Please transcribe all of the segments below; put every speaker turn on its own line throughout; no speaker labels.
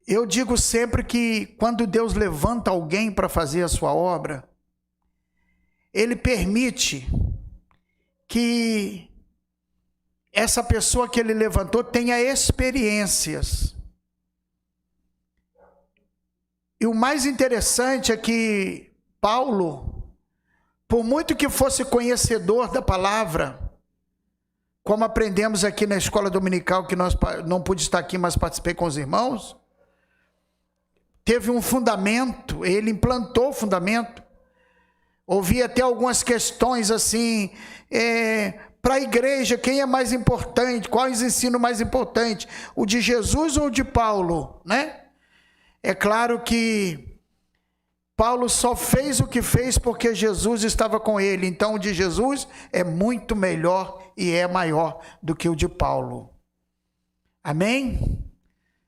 Eu digo sempre que quando Deus levanta alguém para fazer a sua obra, Ele permite que essa pessoa que Ele levantou tenha experiências. E o mais interessante é que Paulo, por muito que fosse conhecedor da palavra, como aprendemos aqui na escola dominical, que nós não pude estar aqui, mas participei com os irmãos, teve um fundamento, ele implantou o fundamento. Ouvi até algumas questões assim, para a igreja, quem é mais importante, qual é o ensino mais importante, o de Jesus ou o de Paulo, né? É claro que Paulo só fez o que fez porque Jesus estava com ele, então o de Jesus é muito melhor e é maior do que o de Paulo. Amém?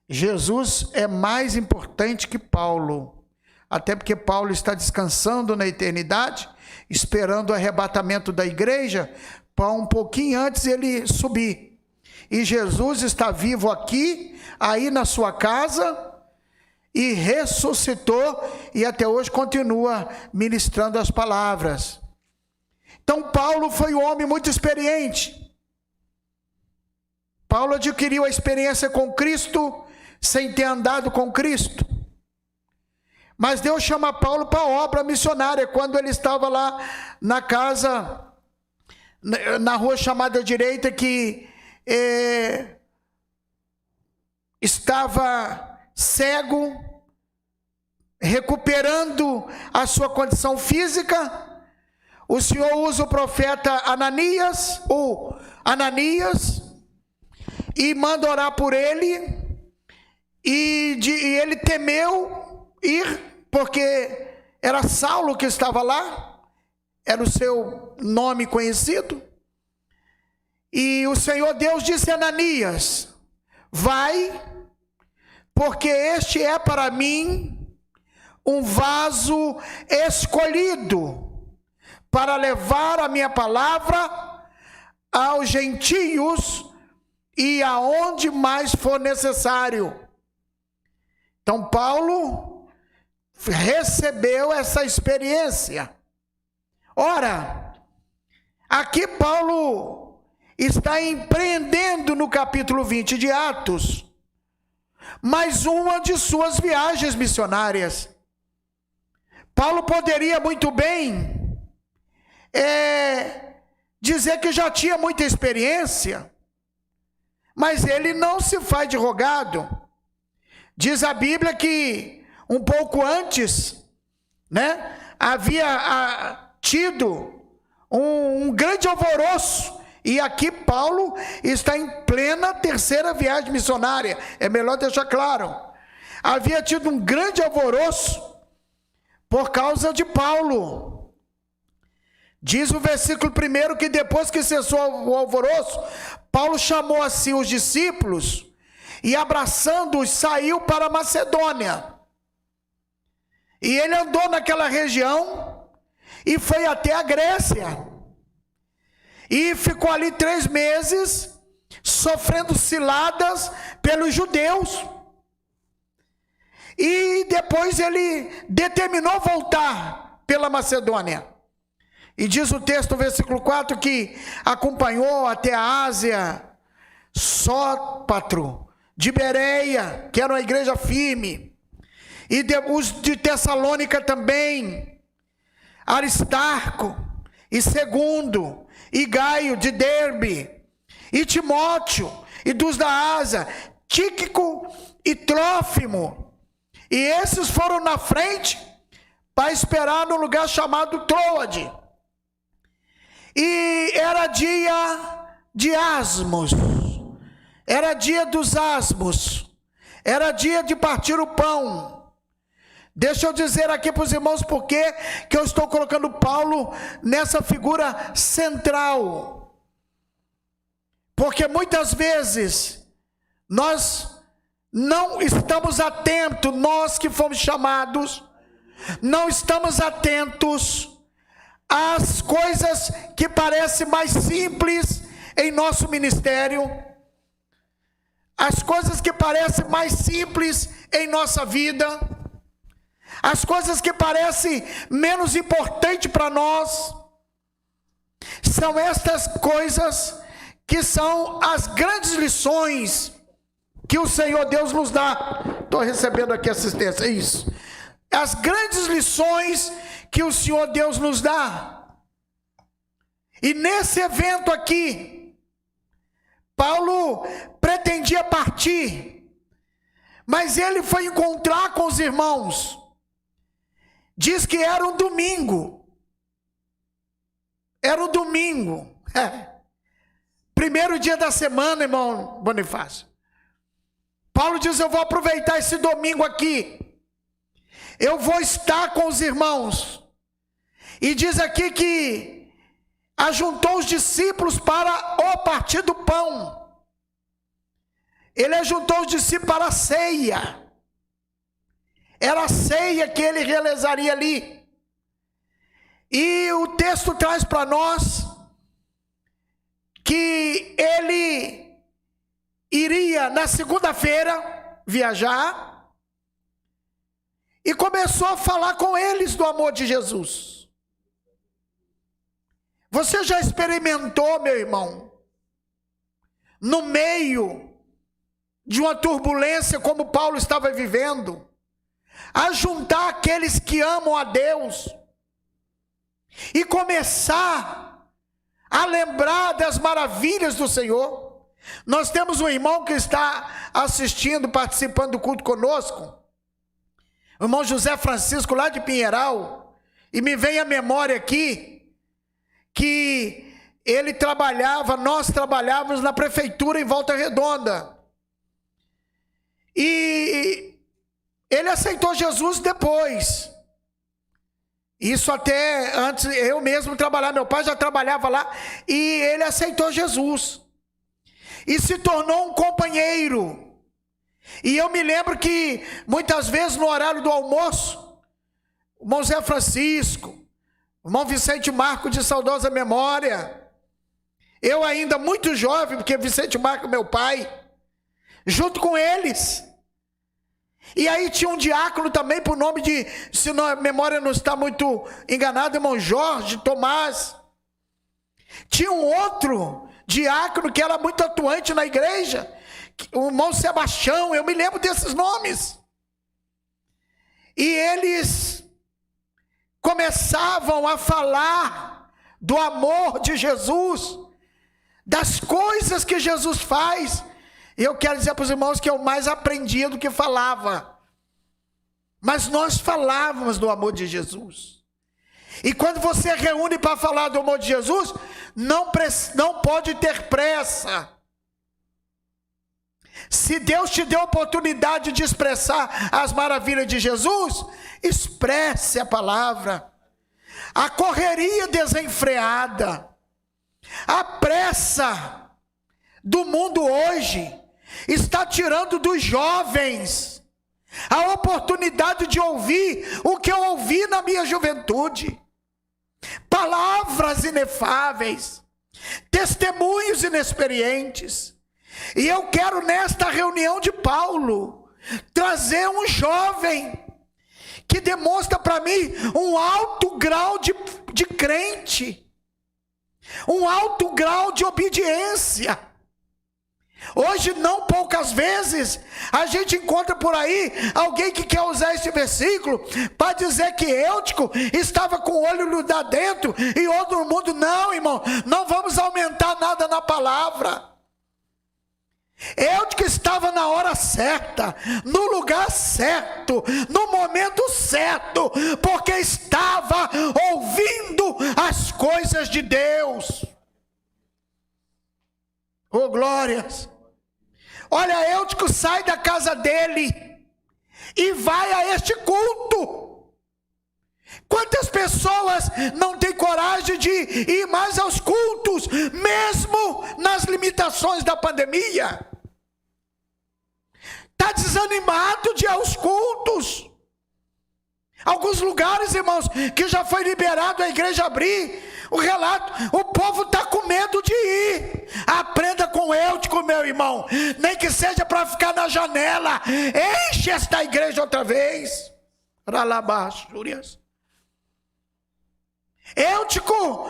Jesus é mais importante que Paulo, até porque Paulo está descansando na eternidade, esperando o arrebatamento da igreja, para um pouquinho antes ele subir. E Jesus está vivo aqui, aí na sua casa, e ressuscitou, e até hoje continua ministrando as palavras. Então Paulo foi um homem muito experiente. Paulo adquiriu a experiência com Cristo, sem ter andado com Cristo. Mas Deus chama Paulo para a obra missionária, quando ele estava lá na casa, na rua chamada direita, que estava cego, recuperando a sua condição física. O Senhor usa o profeta Ananias, e manda orar por ele, e ele temeu ir, porque era Saulo que estava lá, era o seu nome conhecido, e o Senhor Deus disse a Ananias: vai, porque este é para mim um vaso escolhido para levar a minha palavra aos gentios e aonde mais for necessário. Então Paulo recebeu essa experiência. Ora, aqui Paulo está empreendendo no capítulo 20 de Atos mais uma de suas viagens missionárias. Paulo poderia muito bem dizer que já tinha muita experiência, mas ele não se faz de rogado. Diz a Bíblia que um pouco antes, né, havia tido um grande alvoroço, e aqui Paulo está em plena terceira viagem missionária, é melhor deixar claro. Havia tido um grande alvoroço por causa de Paulo. Diz o versículo 1 que depois que cessou o alvoroço, Paulo chamou a si os discípulos e, abraçando-os, saiu para a Macedônia. E ele andou naquela região e foi até a Grécia. E ficou ali 3 meses, sofrendo ciladas pelos judeus. E depois ele determinou voltar pela Macedônia. E diz o texto, versículo 4, que acompanhou até a Ásia Sópatro, de Bereia, que era uma igreja firme, e os de Tessalônica também, Aristarco, e Segundo, e Gaio de Derbe, e Timóteo, e dos da Ásia, Tíquico e Trófimo. E esses foram na frente para esperar no lugar chamado Troade. E era dia de Asmos, era dia dos Asmos, era dia de partir o pão. Deixa eu dizer aqui para os irmãos por que eu estou colocando Paulo nessa figura central. Porque muitas vezes nós não estamos atentos, nós que fomos chamados, não estamos atentos às coisas que parecem mais simples em nosso ministério. as coisas que parecem mais simples em nossa vida, as coisas que parecem menos importantes para nós, são estas coisas que são as grandes lições que o Senhor Deus nos dá. Estou recebendo aqui assistência, é isso. As grandes lições que o Senhor Deus nos dá. E nesse evento aqui, Paulo pretendia partir, mas ele foi encontrar com os irmãos. Diz que era um domingo. Era um domingo. Primeiro dia da semana, irmão Bonifácio. Paulo diz: eu vou aproveitar esse domingo aqui. Eu vou estar com os irmãos. E diz aqui que ajuntou os discípulos para o partir do pão. Ele ajuntou os discípulos para a ceia. Era a ceia que ele realizaria ali. E o texto traz para nós que ele iria na segunda-feira viajar e começou a falar com eles do amor de Jesus. Você já experimentou, meu irmão, no meio de uma turbulência como Paulo estava vivendo, ajuntar aqueles que amam a Deus e começar a lembrar das maravilhas do Senhor? Nós temos um irmão que está assistindo, participando do culto conosco, o irmão José Francisco, lá de Pinheiral, e me vem à memória aqui, que ele trabalhava, nós trabalhávamos na prefeitura em Volta Redonda, e ele aceitou Jesus depois. Isso até antes, eu mesmo trabalhava, meu pai já trabalhava lá, e ele aceitou Jesus, e se tornou um companheiro. E eu me lembro que muitas vezes no horário do almoço, o irmão Zé Francisco, o irmão Vicente Marco de saudosa memória, eu ainda muito jovem, porque Vicente Marco é meu pai, junto com eles. E aí tinha um diácono também, por nome de, se a memória não está muito enganada, irmão Jorge Tomás. Tinha um outro diácono que era muito atuante na igreja, o irmão Sebastião, eu me lembro desses nomes. E eles começavam a falar do amor de Jesus, das coisas que Jesus faz. E eu quero dizer para os irmãos que eu mais aprendia do que falava. Mas nós falávamos do amor de Jesus. E quando você reúne para falar do amor de Jesus, não pode ter pressa. Se Deus te deu a oportunidade de expressar as maravilhas de Jesus, expresse a palavra. A correria desenfreada, a pressa do mundo hoje está tirando dos jovens a oportunidade de ouvir o que eu ouvi na minha juventude. Palavras inefáveis, testemunhos inexperientes. E eu quero nesta reunião de Paulo trazer um jovem que demonstra para mim um alto grau de crente, um alto grau de obediência. Hoje, não poucas vezes, a gente encontra por aí alguém que quer usar esse versículo para dizer que Eutico estava com o olho lá dentro e outro no mundo. Não, irmão, não vamos aumentar nada na palavra. Eutico estava na hora certa, no lugar certo, no momento certo, porque estava ouvindo as coisas de Deus. Oh, glórias! Olha, Eutico sai da casa dele e vai a este culto. Quantas pessoas não têm coragem de ir mais aos cultos, mesmo nas limitações da pandemia? Está desanimado de ir aos cultos. Alguns lugares, irmãos, que já foi liberado a igreja abrir o relato, o povo está com medo de ir. Aprenda com Eutico, meu irmão, nem que seja para ficar na janela. Enche esta igreja outra vez. Eutico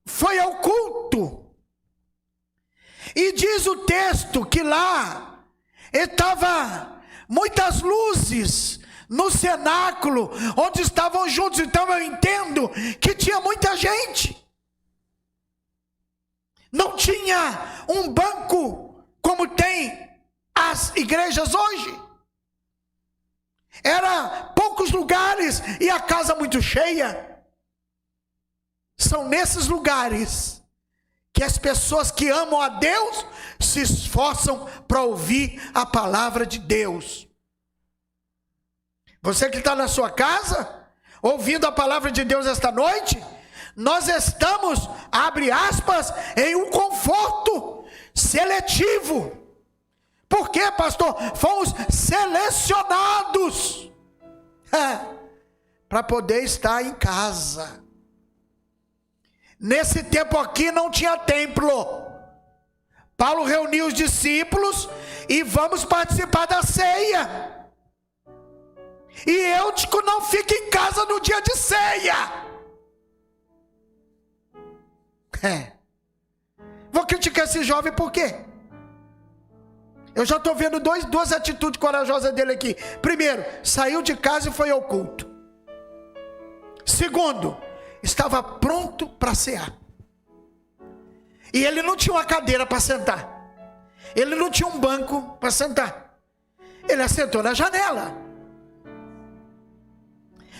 foi ao culto, e diz o texto que lá estava muitas luzes no cenáculo onde estavam juntos. Então eu entendo que tinha muita gente. Não tinha um banco como tem as igrejas hoje. Era poucos lugares e a casa muito cheia. São nesses lugares que as pessoas que amam a Deus se esforçam para ouvir a palavra de Deus. Você que está na sua casa, ouvindo a palavra de Deus esta noite, nós estamos, abre aspas, em um conforto seletivo. Por quê, pastor? Fomos selecionados para poder estar em casa. Nesse tempo aqui não tinha templo. Paulo reuniu os discípulos e vamos participar da ceia. E Eutico não fica em casa no dia de ceia. Vou criticar esse jovem por quê? Eu já estou vendo duas atitudes corajosas dele aqui. Primeiro, saiu de casa e foi ao culto. Segundo, estava pronto para cear. E ele não tinha uma cadeira para sentar. Ele não tinha um banco para sentar. Ele assentou na janela.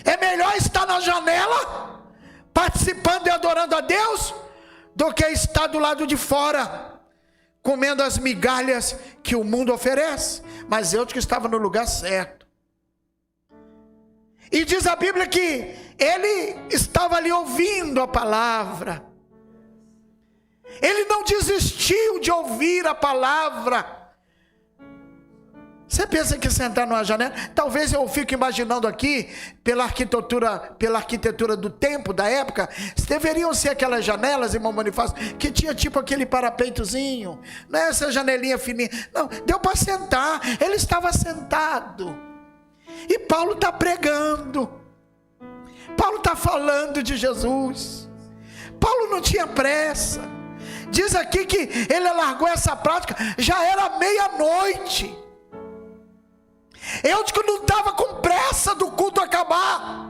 É melhor estar na janela, participando e adorando a Deus, do que estar do lado de fora, comendo as migalhas que o mundo oferece. Mas eu que estava no lugar certo. E diz a Bíblia que ele estava ali ouvindo a palavra. Ele não desistiu de ouvir a palavra. Você pensa que sentar numa janela, talvez eu fique imaginando aqui, pela arquitetura do tempo, da época, deveriam ser aquelas janelas, irmão Bonifácio, que tinha tipo aquele parapeitozinho, não é essa janelinha fininha, não, deu para sentar, ele estava sentado, e Paulo está pregando, Paulo está falando de Jesus, Paulo não tinha pressa. Diz aqui que ele largou essa prática, já era meia-noite. Eutico não estava com pressa do culto acabar.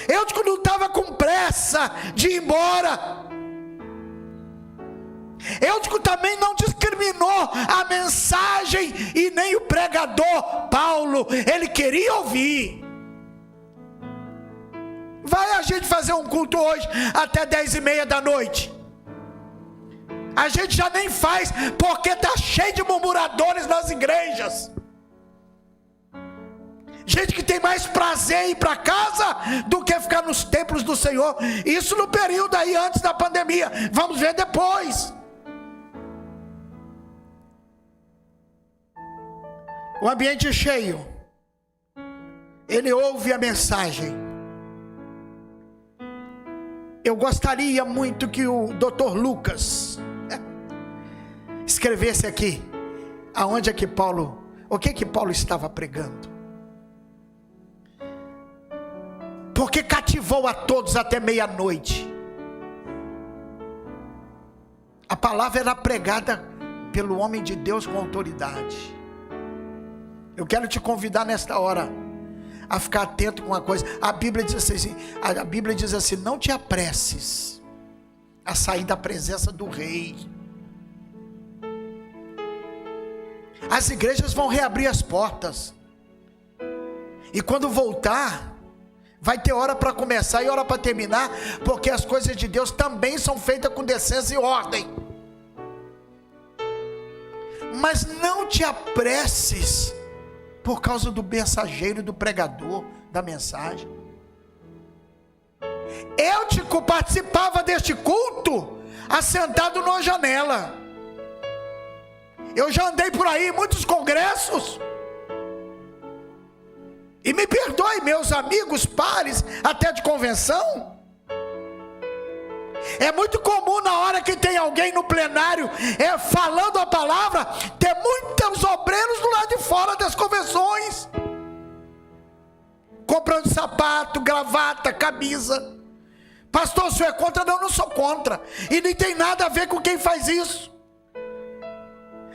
Eutico não estava com pressa de ir embora. Eutico também não discriminou a mensagem e nem o pregador Paulo. Ele queria ouvir. Vai a gente fazer um culto hoje até 10:30 da noite. A gente já nem faz, porque está cheio de murmuradores nas igrejas. Gente que tem mais prazer em ir para casa do que ficar nos templos do Senhor. Isso no período aí antes da pandemia. Vamos ver depois. O ambiente cheio. Ele ouve a mensagem. Eu gostaria muito que o Dr. Lucas escrevesse aqui aonde é que Paulo, o que Paulo estava pregando, porque cativou a todos até meia-noite. A palavra era pregada pelo homem de Deus com autoridade. Eu quero te convidar nesta hora a ficar atento com uma coisa. A Bíblia diz assim, não te apresses a sair da presença do rei. As igrejas vão reabrir as portas. E quando voltar, vai ter hora para começar e hora para terminar, porque as coisas de Deus também são feitas com decência e ordem. Mas não te apresses por causa do mensageiro, do pregador, da mensagem. Eutico participava deste culto assentado numa janela. Eu já andei por aí em muitos congressos. E me perdoe, meus amigos, pares, até de convenção. É muito comum na hora que tem alguém no plenário falando a palavra, ter muitos obreiros do lado de fora das convenções, comprando sapato, gravata, camisa. Pastor, o senhor é contra? Não, não sou contra. E nem tem nada a ver com quem faz isso.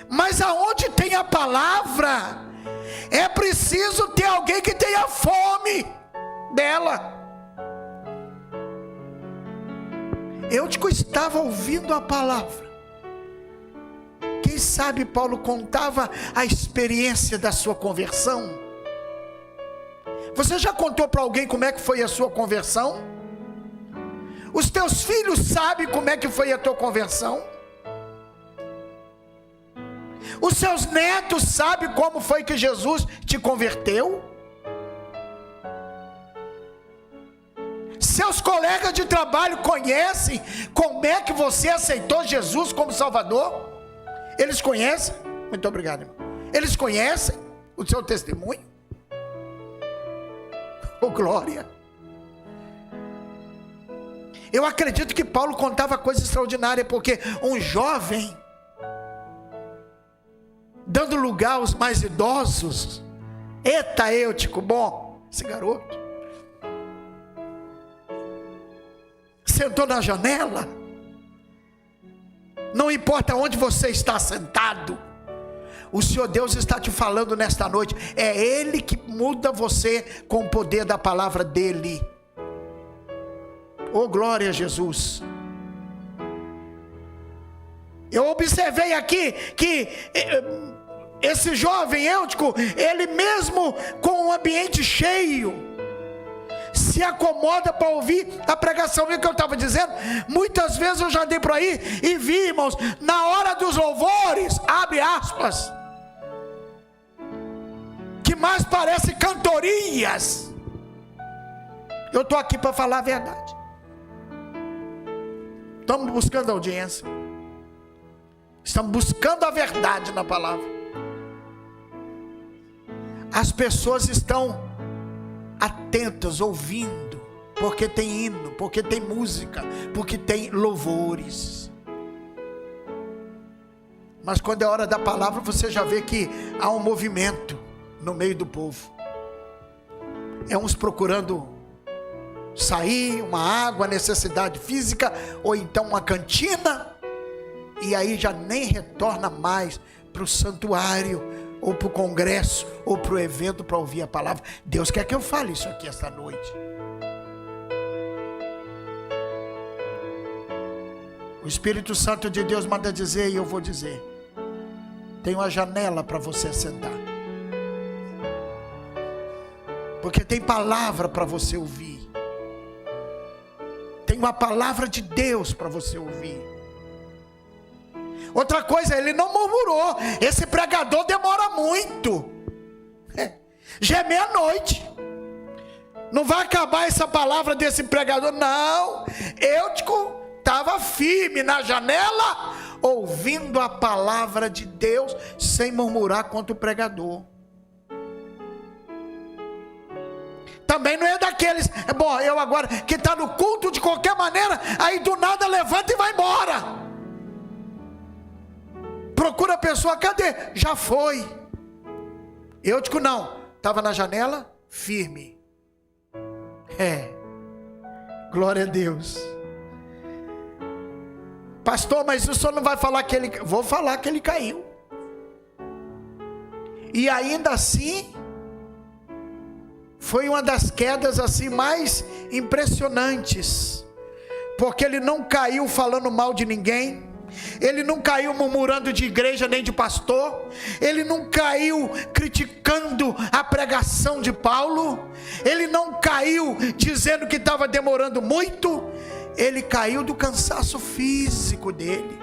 Mas aonde tem a palavra, é preciso ter alguém que tenha fome dela. Eutico estava ouvindo a palavra. Quem sabe Paulo contava a experiência da sua conversão. Você já contou para alguém como é que foi a sua conversão? Os teus filhos sabem como é que foi a tua conversão? Os seus netos sabem como foi que Jesus te converteu? Seus colegas de trabalho conhecem como é que você aceitou Jesus como Salvador? Eles conhecem? Muito obrigado, irmão. Eles conhecem o seu testemunho? Oh, glória! Eu acredito que Paulo contava coisa extraordinária, porque um jovem dando lugar aos mais idosos. Eita, Eutico, bom, esse garoto sentou na janela. Não importa onde você está sentado, o Senhor Deus está te falando nesta noite. É Ele que muda você com o poder da palavra dEle. Oh, glória a Jesus. Eu observei aqui que esse jovem Eutico, ele mesmo com o ambiente cheio, se acomoda para ouvir a pregação. E o que eu estava dizendo, muitas vezes eu já andei por aí e vi, irmãos, na hora dos louvores, abre aspas, que mais parece cantorias. Eu estou aqui para falar a verdade. Estamos buscando audiência, estamos buscando a verdade na palavra. As pessoas estão atentas, ouvindo, porque tem hino, porque tem música, porque tem louvores. Mas quando é hora da palavra, você já vê que há um movimento no meio do povo. É uns procurando sair, uma água, necessidade física, ou então uma cantina, e aí já nem retorna mais para o santuário, ou para o congresso, ou para o evento para ouvir a palavra. Deus quer que eu fale isso aqui esta noite. O Espírito Santo de Deus manda dizer, e eu vou dizer: tem uma janela para você sentar, porque tem palavra para você ouvir. Tem uma palavra de Deus para você ouvir. Outra coisa, ele não murmurou. Esse pregador demora muito. Já é meia-noite. Não vai acabar essa palavra desse pregador. Não. Eutico estava firme na janela, ouvindo a palavra de Deus, sem murmurar contra o pregador. Também não é daqueles, bom, eu agora, que está no culto de qualquer maneira, aí do nada levanta e vai embora. Procura a pessoa, cadê? Já foi. Eutico não, estava na janela, firme. Glória a Deus. Pastor, mas o senhor não vai falar que ele... Vou falar que ele caiu. E ainda assim, foi uma das quedas assim mais impressionantes, porque ele não caiu falando mal de ninguém, ele não caiu murmurando de igreja nem de pastor, ele não caiu criticando a pregação de Paulo, ele não caiu dizendo que estava demorando muito, ele caiu do cansaço físico dele.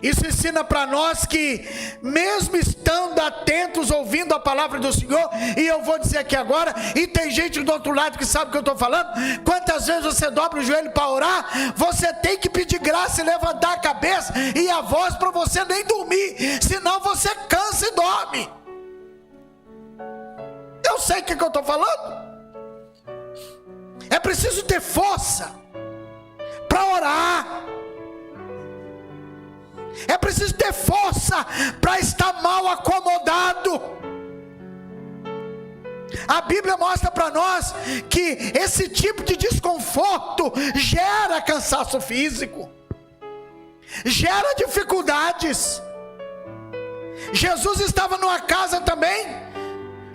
Isso ensina para nós que, mesmo estando atentos, ouvindo a palavra do Senhor, e eu vou dizer aqui agora, e tem gente do outro lado que sabe o que eu estou falando, quantas vezes você dobra o joelho para orar, você tem que pedir graça e levantar a cabeça e a voz para você nem dormir, senão você cansa e dorme. Eu sei o que eu estou falando. É preciso ter força para orar. É preciso ter força para estar mal acomodado. A Bíblia mostra para nós que esse tipo de desconforto gera cansaço físico, gera dificuldades. Jesus estava numa casa também,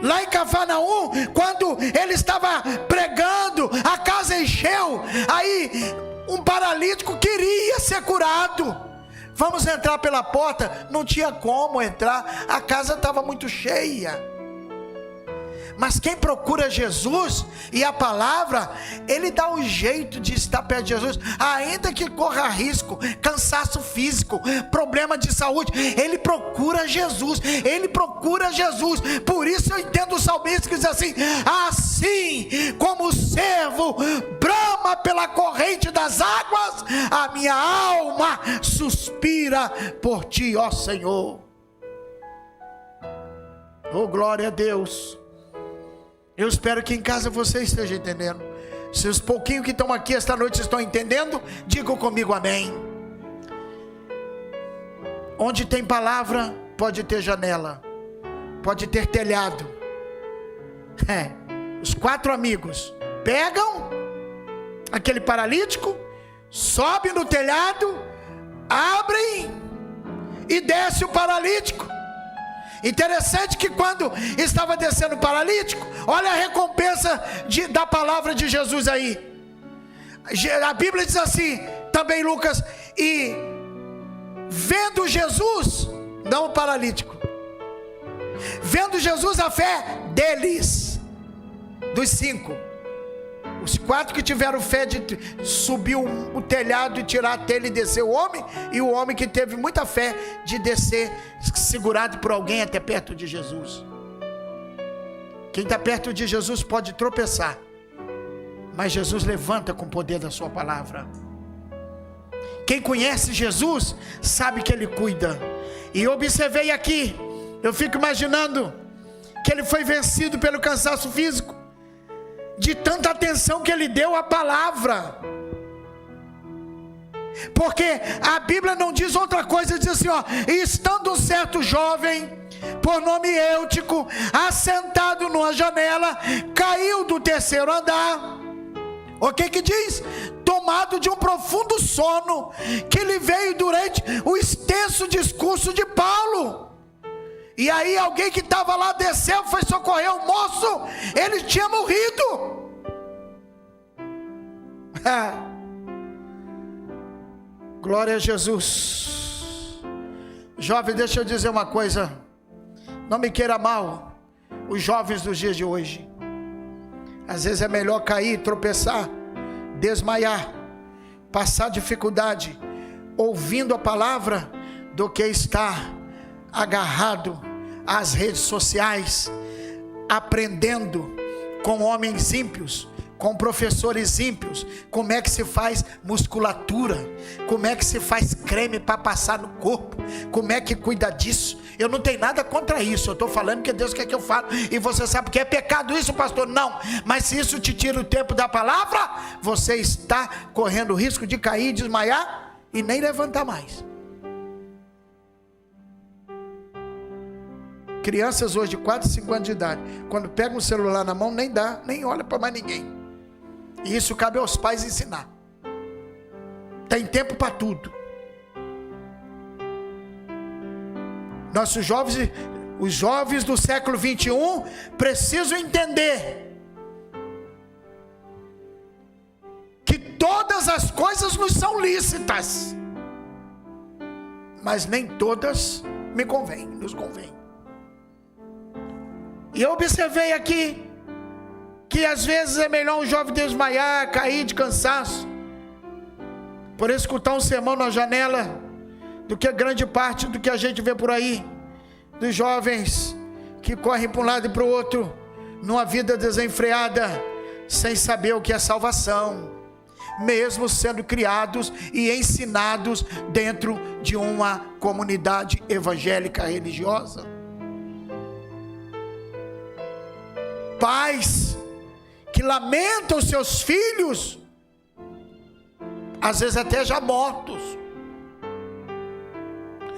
lá em Cafarnaum, quando ele estava pregando, a casa encheu, aí um paralítico queria ser curado. Vamos entrar pela porta, não tinha como entrar, a casa estava muito cheia. Mas quem procura Jesus e a palavra, ele dá um jeito de estar perto de Jesus, ainda que corra risco, cansaço físico, problema de saúde, ele procura Jesus, ele procura Jesus. Por isso eu entendo o salmista que diz assim: assim como o servo brama pela corrente das águas, a minha alma suspira por ti, ó Senhor. Oh, glória a Deus. Eu espero que em casa você esteja entendendo. Se os pouquinhos que estão aqui esta noite estão entendendo, digam comigo amém. Onde tem palavra, pode ter janela, pode ter telhado. Os 4 amigos pegam aquele paralítico, sobem no telhado, abrem e desce o paralítico. Interessante que quando estava descendo o paralítico, olha a recompensa da palavra de Jesus aí. A Bíblia diz assim, também Lucas, e vendo Jesus, não o paralítico, vendo Jesus a fé deles, dos 5, os 4 que tiveram fé de subir o telhado e tirar a telha e descer o homem, e o homem que teve muita fé de descer segurado por alguém até perto de Jesus. Quem está perto de Jesus pode tropeçar, mas Jesus levanta com o poder da sua palavra. Quem conhece Jesus sabe que Ele cuida. E eu observei aqui, eu fico imaginando que ele foi vencido pelo cansaço físico, de tanta atenção que ele deu à palavra. Porque a Bíblia não diz outra coisa, diz assim, estando um certo jovem, por nome Eutico, assentado numa janela, caiu do 3º andar. O que diz? Tomado de um profundo sono, que lhe veio durante o extenso discurso de Paulo. E aí alguém que estava lá desceu, foi socorrer o moço, ele tinha morrido. Glória a Jesus. Jovem, deixa eu dizer uma coisa, não me queira mal, os jovens dos dias de hoje, às vezes é melhor cair, tropeçar, desmaiar, passar dificuldade, ouvindo a palavra, do que estar agarrado às redes sociais, aprendendo com homens ímpios, com professores ímpios, como é que se faz musculatura, como é que se faz creme para passar no corpo, como é que cuida disso. Eu não tenho nada contra isso, eu estou falando que Deus quer que eu fale, e você sabe que é pecado isso, pastor? Não, mas se isso te tira o tempo da palavra, você está correndo o risco de cair, desmaiar e nem levantar mais. Crianças hoje de 4, 5 anos de idade, quando pegam um celular na mão, nem dá, nem olha para mais ninguém. E isso cabe aos pais ensinar. Tem tempo para tudo. Nossos jovens, os jovens do século 21, precisam entender que todas as coisas nos são lícitas, mas nem todas nos convém. E eu observei aqui que às vezes é melhor um jovem desmaiar, cair de cansaço, por escutar um sermão na janela do que grande parte do que a gente vê por aí, dos jovens que correm para um lado e para o outro, numa vida desenfreada, sem saber o que é salvação, mesmo sendo criados e ensinados dentro de uma comunidade evangélica religiosa. Pais que lamentam seus filhos, às vezes até já mortos,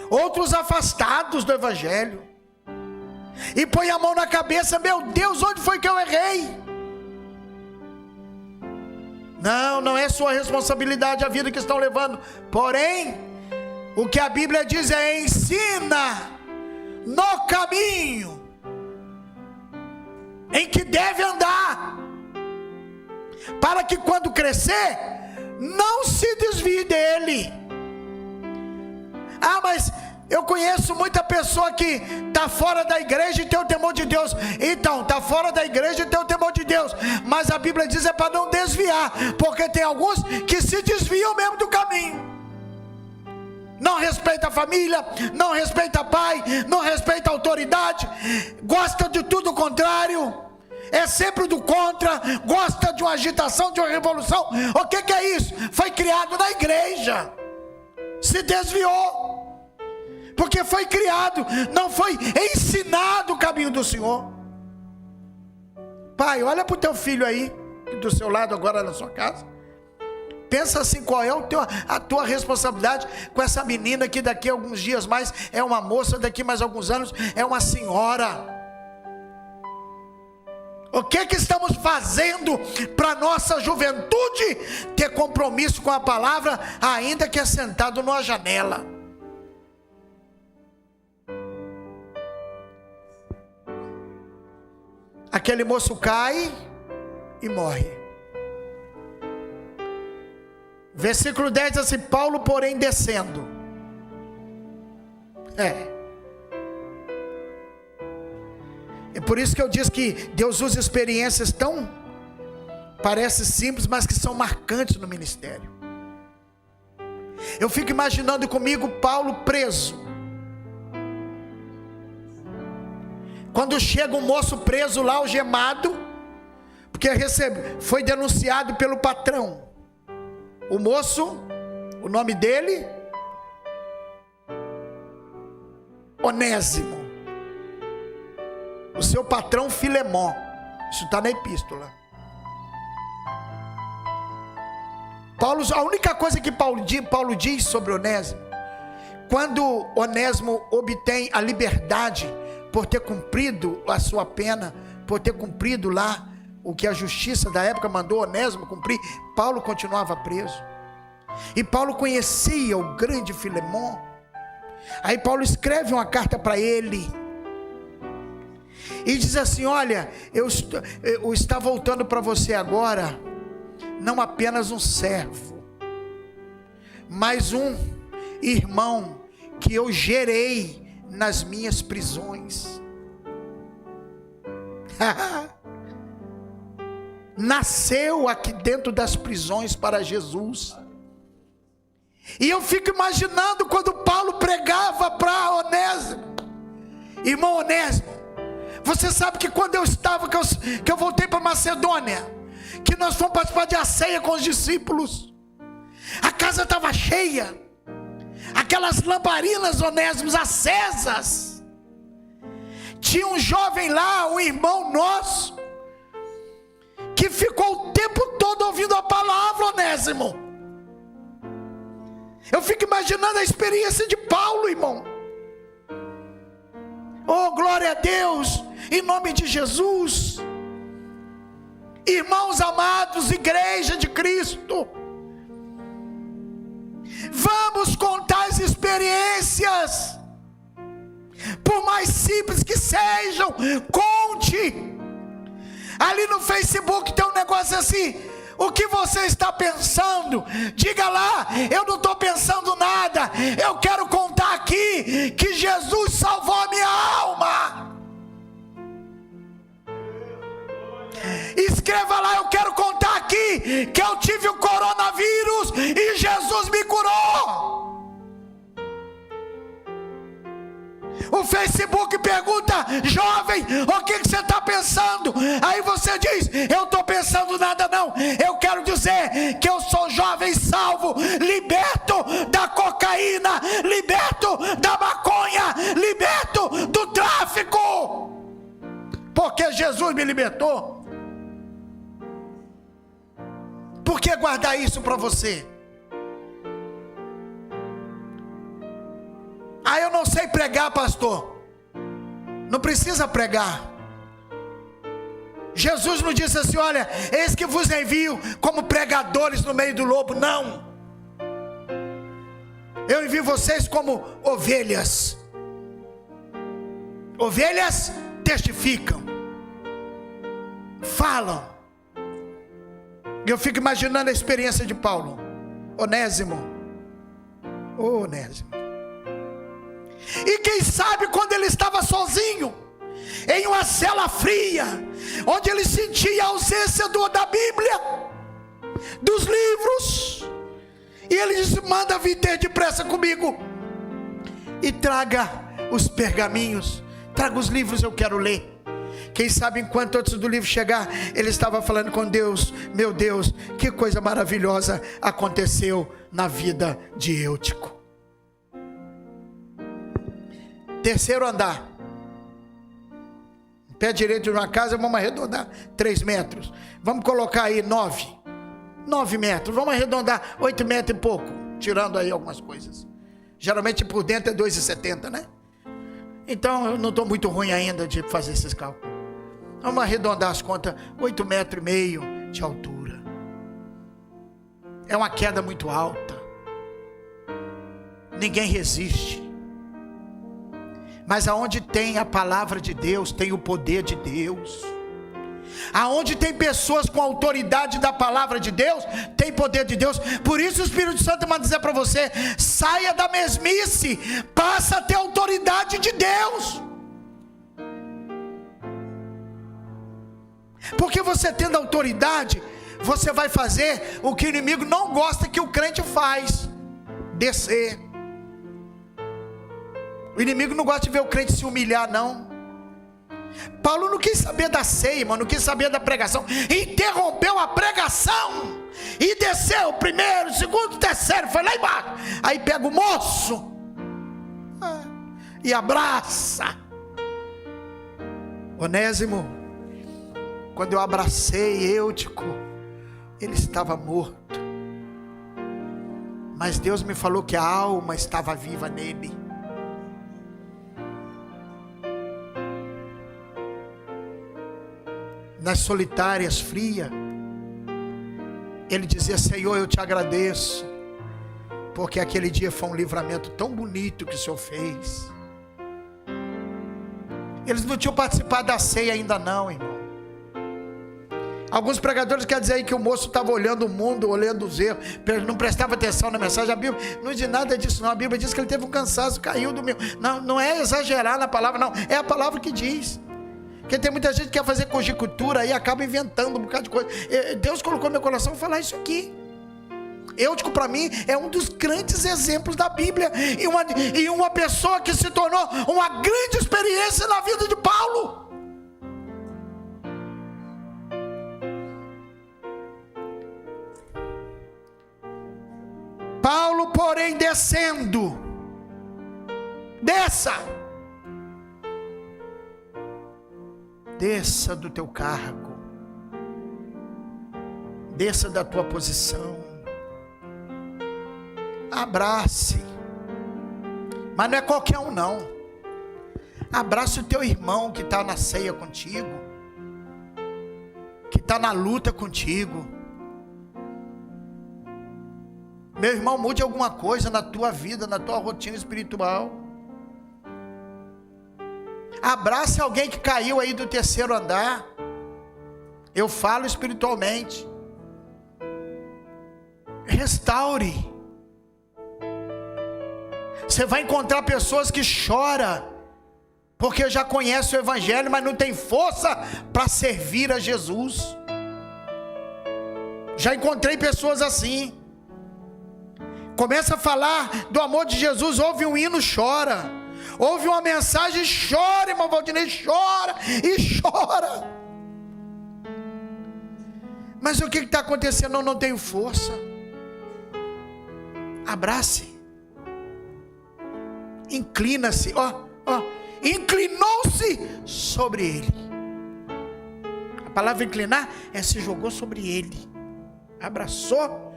outros afastados do evangelho, e põe a mão na cabeça: meu Deus, onde foi que eu errei? Não é sua responsabilidade a vida que estão levando, porém, o que a Bíblia diz é: ensina no caminho em que deve andar, para que quando crescer, não se desvie dele. Ah, mas eu conheço muita pessoa que está fora da igreja e tem o temor de Deus. Então, está fora da igreja e tem o temor de Deus, mas a Bíblia diz é para não desviar, porque tem alguns que se desviam mesmo do caminho. Não respeita a família, não respeita pai, não respeita a autoridade, gosta de tudo o contrário, é sempre do contra, gosta de uma agitação, de uma revolução. O que é isso? Foi criado na igreja, se desviou, porque foi criado, não foi ensinado o caminho do Senhor. Pai, olha para o teu filho aí, do seu lado agora na sua casa. Pensa assim, qual é a tua responsabilidade com essa menina que daqui a alguns dias mais é uma moça, daqui mais alguns anos é uma senhora. O que estamos fazendo para nossa juventude ter compromisso com a palavra, ainda que é sentado numa janela? Aquele moço cai e morre. Versículo 10 diz assim: Paulo, porém, descendo. É por isso que eu disse que Deus usa experiências tão, parece simples, mas que são marcantes no ministério. Eu fico imaginando comigo Paulo preso. Quando chega um moço preso lá, algemado, porque foi denunciado pelo patrão. O moço, o nome dele, Onésimo. O seu patrão, Filemon. Isso está na epístola. A única coisa que Paulo diz sobre Onésimo, quando Onésimo obtém a liberdade por ter cumprido a sua pena, por ter cumprido lá o que a justiça da época mandou Onésimo cumprir, Paulo continuava preso. E Paulo conhecia o grande Filemon. Aí Paulo escreve uma carta para ele e diz assim: olha, eu está voltando para você agora, não apenas um servo, mas um irmão que eu gerei nas minhas prisões. Nasceu aqui dentro das prisões para Jesus. E eu fico imaginando quando Paulo pregava para Onésimo: irmão Onésimo, você sabe que quando que eu voltei para Macedônia, que nós fomos participar de a ceia com os discípulos, a casa estava cheia, aquelas lamparinas, Onésimos, acesas. Tinha um jovem lá, um irmão nosso, que ficou o tempo todo ouvindo a palavra, Onésimo. Eu fico imaginando a experiência de Paulo, irmão. Oh, glória a Deus, em nome de Jesus. Irmãos amados, igreja de Cristo, vamos contar as experiências, por mais simples que sejam, conte. Ali no Facebook tem um negócio assim: o que você está pensando? Diga lá, eu não estou pensando nada, eu quero contar aqui que Jesus salvou a minha alma. Escreva lá, eu quero contar aqui que eu tive o coronavírus e Jesus me curou. Facebook pergunta: jovem, o que você está pensando? Aí você diz: eu estou pensando nada não, eu quero dizer que eu sou jovem salvo, liberto da cocaína, liberto da maconha, liberto do tráfico, porque Jesus me libertou. Por que guardar isso para você? Ah, eu não sei pregar, pastor. Não precisa pregar. Jesus não disse assim: olha, eis que vos envio como pregadores no meio do lobo. Não. Eu envio vocês como ovelhas. Ovelhas testificam, falam. Eu fico imaginando a experiência de Paulo. Onésimo. Onésimo. E quem sabe quando ele estava sozinho, em uma cela fria, onde ele sentia a ausência da Bíblia, dos livros, e ele disse: manda vir ter depressa comigo e traga os pergaminhos, traga os livros, eu quero ler. Quem sabe enquanto antes do livro chegar, ele estava falando com Deus: meu Deus, que coisa maravilhosa aconteceu na vida de Eutico. Terceiro andar, pé direito de uma casa, vamos arredondar 3 metros, vamos colocar aí 9 metros, vamos arredondar 8 metros e pouco, tirando aí algumas coisas. Geralmente por dentro é 2,70, né? Então eu não estou muito ruim ainda de fazer esses cálculos. Vamos arredondar as contas, 8,5 metros de altura. É uma queda muito alta, ninguém resiste. Mas aonde tem a palavra de Deus, tem o poder de Deus. Aonde tem pessoas com autoridade da palavra de Deus, tem poder de Deus. Por isso o Espírito Santo manda dizer para você: saia da mesmice, passa a ter autoridade de Deus. Porque você tendo autoridade, você vai fazer o que o inimigo não gosta que o crente faz: descer. O inimigo não gosta de ver o crente se humilhar, não. Paulo não quis saber da ceia, mano, não quis saber da pregação. Interrompeu a pregação e desceu, primeiro, segundo, terceiro, foi lá embaixo. Aí pega o moço e abraça. Onésimo, quando eu abracei Eutico, ele estava morto, mas Deus me falou que a alma estava viva nele. Nas solitárias, fria, ele dizia: Senhor, eu te agradeço, porque aquele dia foi um livramento tão bonito que o Senhor fez. Eles não tinham participado da ceia ainda não, irmão. Alguns pregadores querem dizer aí que o moço estava olhando o mundo, olhando os erros, não prestava atenção na mensagem. A Bíblia não diz nada disso não. A Bíblia diz que ele teve um cansaço, caiu do meu. Não é exagerar na palavra, não, é a palavra que diz. Porque tem muita gente que quer fazer conjectura e acaba inventando um bocado de coisa. Deus colocou no meu coração falar isso aqui. Eutico, para mim, é um dos grandes exemplos da Bíblia, e uma pessoa que se tornou uma grande experiência na vida de Paulo. Paulo, porém, descendo, desça do teu cargo, desça da tua posição, abrace, mas não é qualquer um não. Abrace o teu irmão que está na ceia contigo, que está na luta contigo. Meu irmão, mude alguma coisa na tua vida, na tua rotina espiritual. Abrace alguém que caiu aí do terceiro andar. Eu falo espiritualmente. Restaure. Você vai encontrar pessoas que choram porque já conhecem o evangelho, mas não tem força para servir a Jesus. Já encontrei pessoas assim. Começa a falar do amor de Jesus, ouve um hino, chora. ouve uma mensagem e chora, irmão Valdinei, chora e chora. Mas o que está acontecendo? Eu não tenho força. Abrace. Inclina-se, inclinou-se sobre ele. A palavra inclinar é se jogou sobre ele, abraçou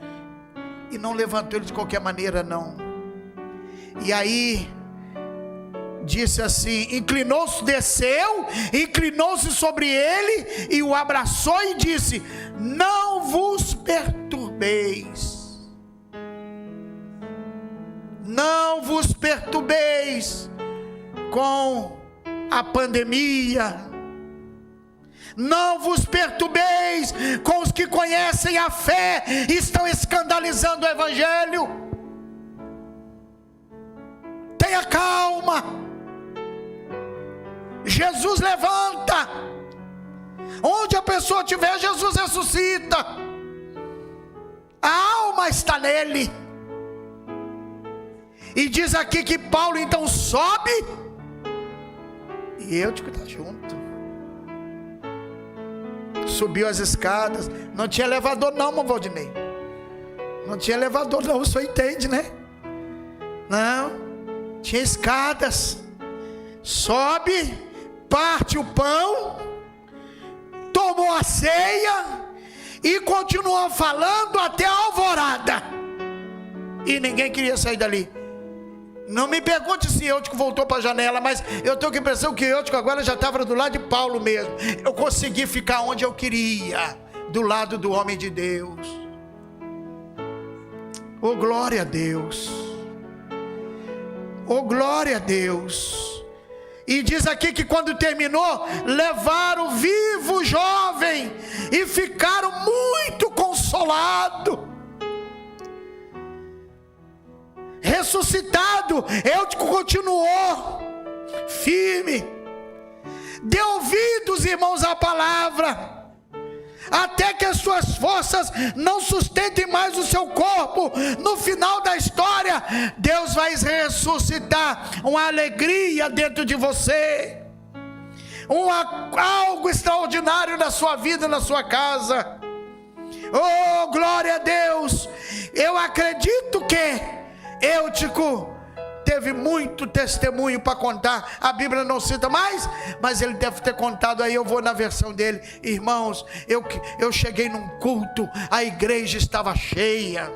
e não levantou ele de qualquer maneira, não. E aí disse assim, inclinou-se, desceu, inclinou-se sobre ele e o abraçou e disse: não vos perturbeis. Não vos perturbeis com a pandemia. Não vos perturbeis com os que conhecem a fé e estão escandalizando o evangelho. Tenha calma. Jesus levanta. Onde a pessoa estiver, Jesus ressuscita. A alma está nele. E diz aqui que Paulo então sobe e Eutico está junto. Subiu as escadas. Não tinha elevador não, irmão Valdinei. Não tinha elevador não, o senhor entende, né? Não, tinha escadas. Sobe, parte o pão, tomou a ceia e continuou falando até a alvorada. E ninguém queria sair dali. Não me pergunte se Eutico voltou para a janela, mas eu tenho a impressão que Eutico agora já estava do lado de Paulo mesmo. Eu consegui ficar onde eu queria, do lado do homem de Deus. Oh, glória a Deus. Oh, glória a Deus. E diz aqui que quando terminou, levaram vivo o jovem e ficaram muito consolados. Ressuscitado, Eutico continuou firme, deu ouvidos, irmãos, à palavra, até que as suas forças não sustentem mais o seu corpo. No final da história, Deus vai ressuscitar uma alegria dentro de você, algo extraordinário na sua vida, na sua casa. Oh, glória a Deus. Eu acredito que Eutico teve muito testemunho para contar. A Bíblia não cita mais, mas ele deve ter contado. Aí eu vou na versão dele. Irmãos, eu cheguei num culto, a igreja estava cheia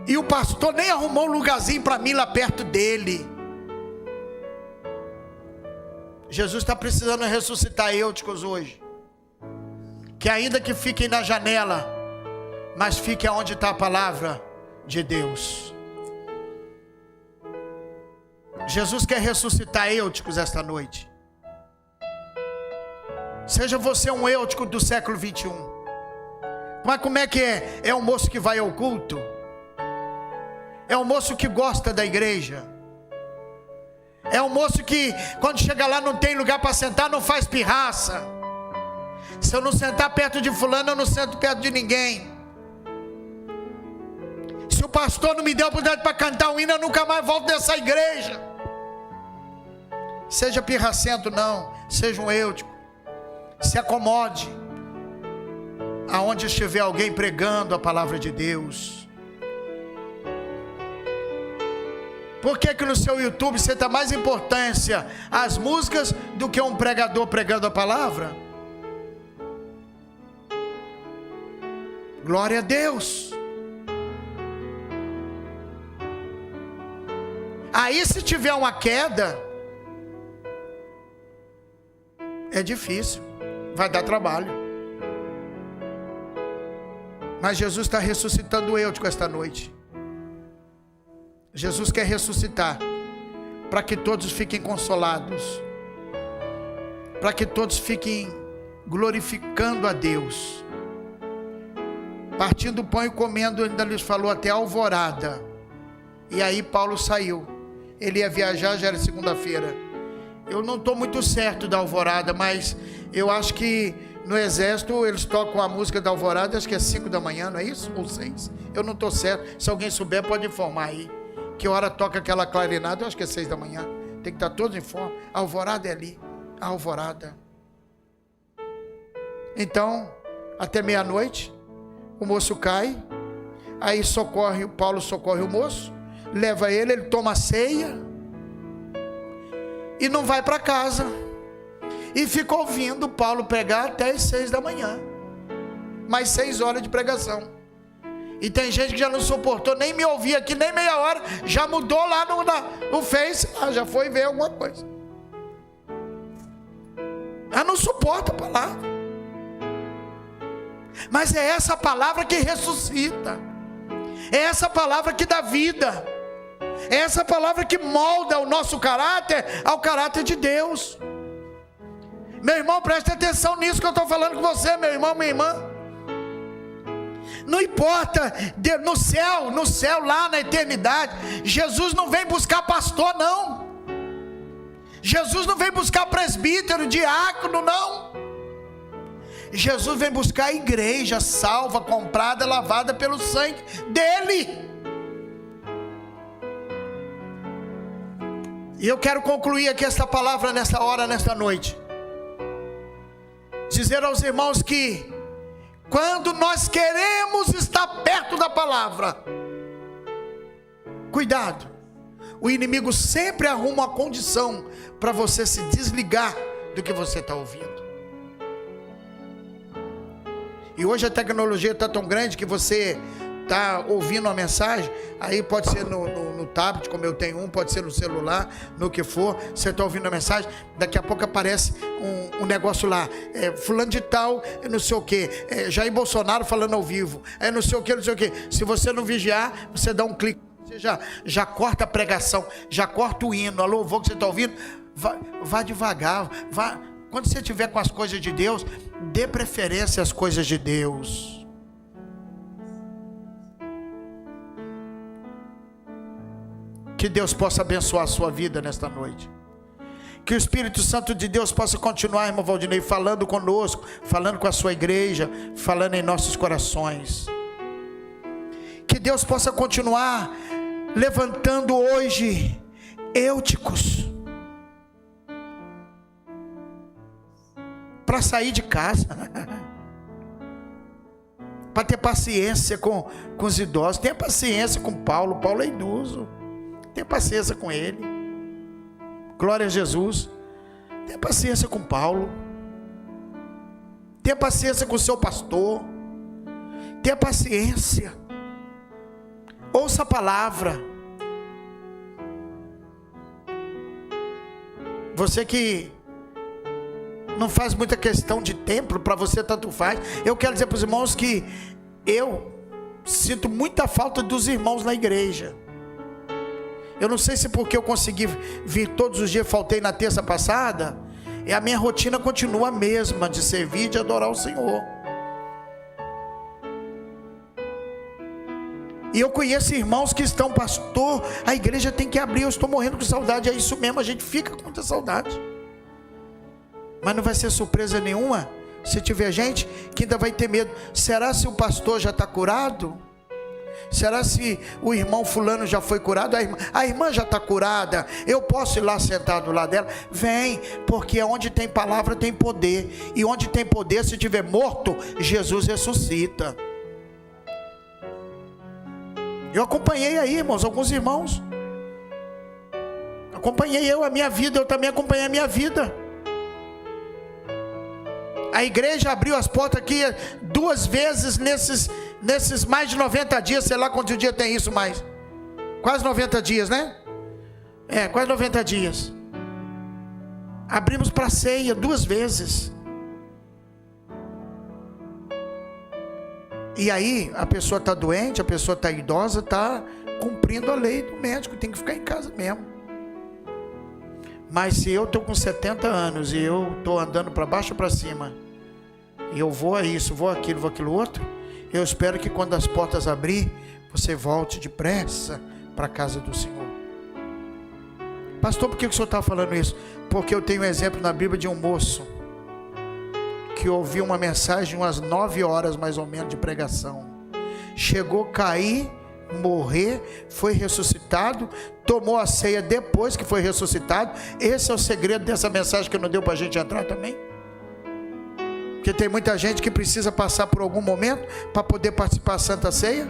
e o pastor nem arrumou um lugarzinho para mim lá perto dele. Jesus está precisando ressuscitar Euticos hoje, que ainda que fiquem na janela, mas fique aonde está a palavra de Deus. Jesus quer ressuscitar Euticos esta noite. Seja você um Eutico do século 21. Mas como é que é? É um moço que vai ao culto? É um moço que gosta da igreja? É um moço que quando chega lá não tem lugar para sentar, não faz pirraça? Se eu não sentar perto de fulano, eu não sento perto de ninguém. Se o pastor não me deu a oportunidade para cantar um hino, eu nunca mais volto nessa igreja. Seja pirracento não, seja um Eutico. Se acomode aonde estiver alguém pregando a palavra de Deus. Por que que no seu YouTube você dá mais importância às músicas do que um pregador pregando a palavra? Glória a Deus. Aí se tiver uma queda, é difícil, vai dar trabalho. Mas Jesus está ressuscitando o Eutico esta noite. Jesus quer ressuscitar, para que todos fiquem consolados, para que todos fiquem glorificando a Deus, partindo o pão e comendo. Ainda lhes falou até a alvorada. E aí Paulo saiu. Ele ia viajar, já era segunda-feira. Eu não estou muito certo da alvorada, mas eu acho que no exército eles tocam a música da alvorada, acho que é 5 da manhã, não é isso? Ou 6? Eu não estou certo. Se alguém souber, pode informar aí. Que hora toca aquela clarinada? Eu acho que é 6 da manhã. Tem que estar todos em forma. A alvorada é ali. A alvorada. Então, até meia-noite, o moço cai. Aí Paulo socorre o moço. Leva ele toma a ceia. E não vai para casa. E fica ouvindo Paulo pregar até as 6 da manhã. Mais 6 horas de pregação. E tem gente que já não suportou nem me ouvir aqui, nem meia hora. Já mudou lá no Face. Já foi ver alguma coisa. Já não suporta a palavra. Mas é essa palavra que ressuscita. É essa palavra que dá vida. É essa palavra que molda o nosso caráter ao caráter de Deus. Meu irmão, preste atenção nisso que eu estou falando com você, meu irmão, minha irmã. Não importa, no céu lá na eternidade, Jesus não vem buscar pastor, não. Jesus não vem buscar presbítero, diácono, não. Jesus vem buscar a igreja salva, comprada, lavada pelo sangue dele. E eu quero concluir aqui esta palavra nesta hora, nesta noite. Dizer aos irmãos que quando nós queremos estar perto da palavra, cuidado, o inimigo sempre arruma uma condição para você se desligar do que você está ouvindo. E hoje a tecnologia está tão grande que você está ouvindo uma mensagem, aí pode ser no tablet, como eu tenho um, pode ser no celular, no que for, você está ouvindo a mensagem, daqui a pouco aparece um negócio lá, fulano de tal, não sei o que, Jair Bolsonaro falando ao vivo, não sei o que, não sei o que. Se você não vigiar, você dá um clique, você já corta a pregação, já corta o hino, a louvor que você está ouvindo. Vá devagar, vá. Quando você estiver com as coisas de Deus, dê preferência às coisas de Deus. Que Deus possa abençoar a sua vida nesta noite. Que o Espírito Santo de Deus possa continuar, irmão Valdinei, falando conosco, falando com a sua igreja, falando em nossos corações. Que Deus possa continuar levantando hoje Eúticos para sair de casa, para ter paciência com os idosos. Tenha paciência com Paulo. Paulo é idoso. Tenha paciência com ele. Glória a Jesus. Tenha paciência com Paulo. Tenha paciência com o seu pastor. Tenha paciência. Ouça a palavra. Você que não faz muita questão de templo, para você tanto faz. Eu quero dizer para os irmãos que eu sinto muita falta dos irmãos na igreja. Eu não sei se porque eu consegui vir todos os dias, faltei na terça passada, e a minha rotina continua a mesma, de servir e de adorar o Senhor. E eu conheço irmãos que estão, pastor, a igreja tem que abrir, eu estou morrendo com saudade. É isso mesmo, a gente fica com muita saudade. Mas não vai ser surpresa nenhuma se tiver gente que ainda vai ter medo. Será se o pastor já está curado? Será se o irmão fulano já foi curado? A irmã já está curada, eu posso ir lá sentar do lado dela? Vem, porque onde tem palavra tem poder. E onde tem poder, se tiver morto, Jesus ressuscita. Eu acompanhei aí, irmãos, alguns irmãos. Acompanhei a minha vida, eu também acompanhei a minha vida. A igreja abriu as portas aqui 2 vezes nesses mais de 90 dias, sei lá quantos dias tem isso mais. Quase 90 dias, né? Quase 90 dias. Abrimos para ceia 2 vezes. E aí, a pessoa está doente, a pessoa está idosa, está cumprindo a lei do médico, tem que ficar em casa mesmo. Mas se eu estou com 70 anos e eu estou andando para baixo ou para cima, e eu vou a isso, vou aquilo outro, eu espero que quando as portas abrir, você volte depressa para a casa do Senhor. Pastor, por que o senhor está falando isso? Porque eu tenho um exemplo na Bíblia de um moço que ouviu uma mensagem umas 9 horas mais ou menos de pregação. Chegou a cair morrer, foi ressuscitado, tomou a ceia depois que foi ressuscitado. Esse é o segredo dessa mensagem que não deu para a gente entrar também. Porque tem muita gente que precisa passar por algum momento para poder participar da Santa Ceia.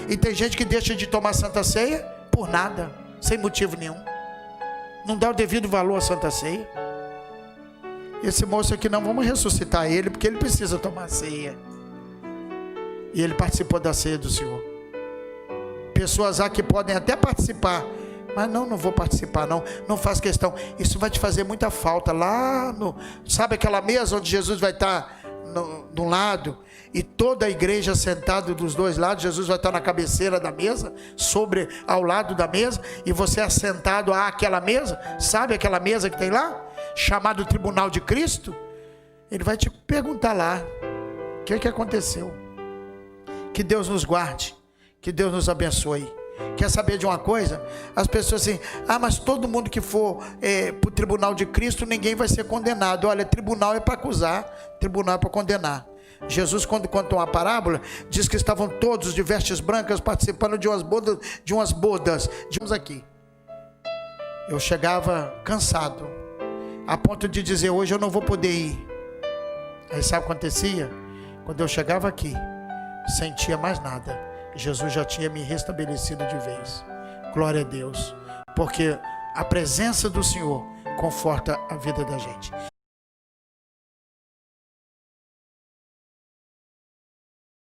E tem gente que deixa de tomar Santa Ceia por nada, sem motivo nenhum. Não dá o devido valor à Santa Ceia. Esse moço aqui, não, vamos ressuscitar ele, porque ele precisa tomar ceia. E ele participou da ceia do Senhor. Pessoas que podem até participar, mas não vou participar, não faz questão. Isso vai te fazer muita falta lá no, sabe aquela mesa onde Jesus vai estar de um lado e toda a igreja sentada dos dois lados? Jesus vai estar na cabeceira da mesa, ao lado da mesa, e você assentado àquela mesa. Sabe aquela mesa que tem lá, chamado Tribunal de Cristo? Ele vai te perguntar lá o que aconteceu. Que Deus nos guarde, que Deus nos abençoe. Quer saber de uma coisa? As pessoas assim, mas todo mundo que for para o tribunal de Cristo, ninguém vai ser condenado. Olha, tribunal é para acusar, tribunal é para condenar. Jesus, quando contou uma parábola, diz que estavam todos de vestes brancas participando de umas bodas. Aqui. Eu chegava cansado, a ponto de dizer, hoje eu não vou poder ir. Aí sabe o que acontecia? Quando eu chegava aqui, sentia mais nada. Jesus já tinha me restabelecido de vez. Glória a Deus, porque a presença do Senhor conforta a vida da gente.